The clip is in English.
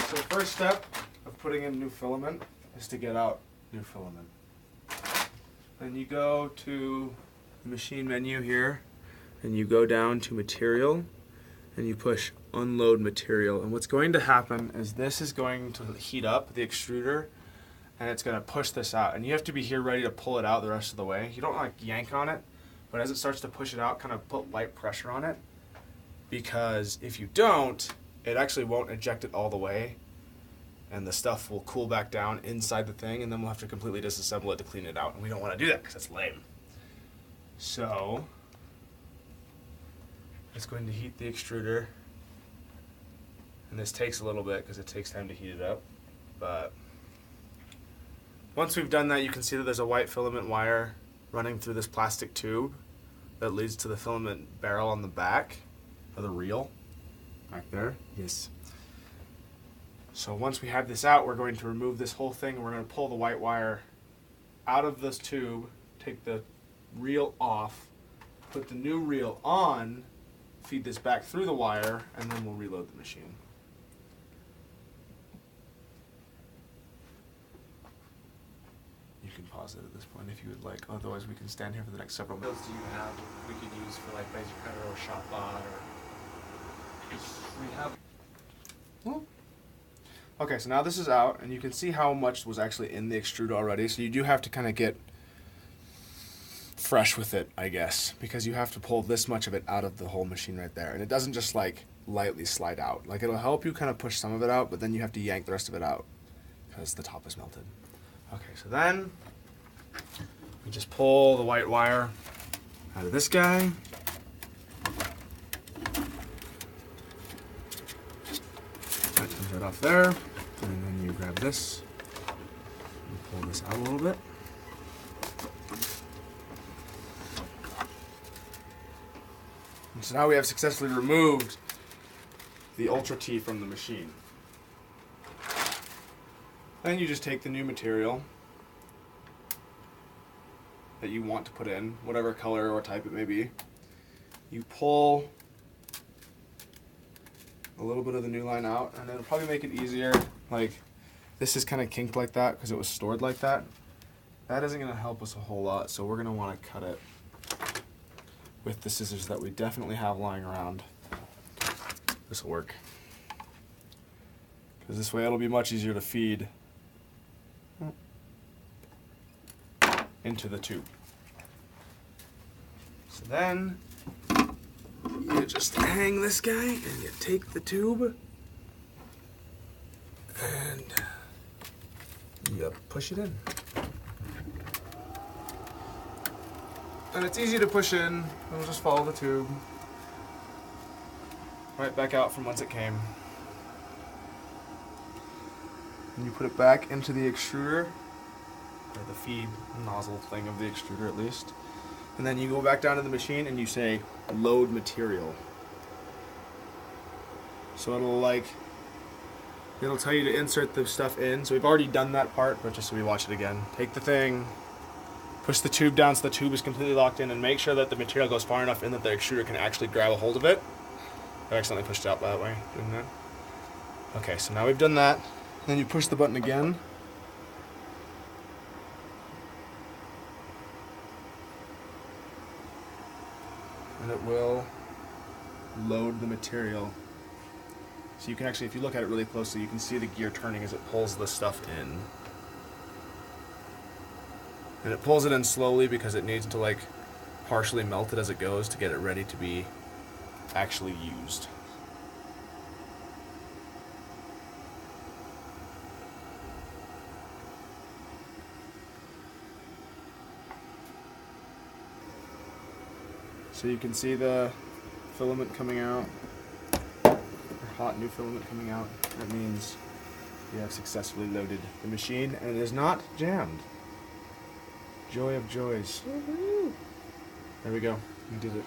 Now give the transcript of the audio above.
So the first step of putting in new filament is to get out new filament. Then you go to the machine menu here, and you go down to material, and you push unload material. And what's going to happen is this is going to heat up the extruder, and it's going to push this out. And you have to be here ready to pull it out the rest of the way. You don't like yank on it, but as it starts to push it out, kind of put light pressure on it, because if you don't, it actually won't eject it all the way, and the stuff will cool back down inside the thing, and then we'll have to completely disassemble it to clean it out, and we don't want to do that because that's lame. So it's going to heat the extruder, and this takes a little bit because it takes time to heat it up, but once we've done that, you can see that there's a white filament wire running through this plastic tube that leads to the filament barrel on the back of the reel back there. Yes. So once we have this out, we're going to remove this whole thing, and we're going to pull the white wire out of this tube, take the reel off, put the new reel on, feed this back through the wire, and then we'll reload the machine. You can pause it at this point if you would like, otherwise we can stand here for the next several minutes. What do you have we could use for like laser cutter or shop bot or... We have... Well, okay, so now this is out, and you can see how much was actually in the extruder already, so you do have to kind of get fresh with it, I guess, because you have to pull this much of it out of the whole machine right there, and it doesn't just like lightly slide out. Like, it'll help you kind of push some of it out, but then you have to yank the rest of it out because the top is melted. Okay, so then we just pull the white wire out of this guy. That comes right off there, and then you grab this and pull this out a little bit. And so now we have successfully removed the Ultra T from the machine. Then you just take the new material that you want to put in, whatever color or type it may be. You pull a little bit of the new line out, and it'll probably make it easier. Like, this is kind of kinked like that because it was stored like that. That isn't going to help us a whole lot, so we're going to want to cut it with the scissors that we definitely have lying around. This will work, because this way it'll be much easier to feed into the tube. So then you just hang this guy, and you take the tube and you push it in. And it's easy to push in. We'll just follow the tube right back out from whence it came. And you put it back into the extruder, or the feed nozzle thing of the extruder at least. And then you go back down to the machine and you say, load material. So it'll tell you to insert the stuff in. So we've already done that part, but just so we watch it again. Take the thing, push the tube down so the tube is completely locked in, and make sure that the material goes far enough in that the extruder can actually grab a hold of it. I accidentally pushed it out that way, didn't I? Okay, so now we've done that. Then you push the button again. And it will load the material. So you can actually, if you look at it really closely, you can see the gear turning as it pulls the stuff in. And it pulls it in slowly because it needs to like partially melt it as it goes to get it ready to be actually used. So you can see the filament coming out, or hot new filament coming out. That means we have successfully loaded the machine, and it is not jammed. Joy of joys. Woohoo! There we go. We did it.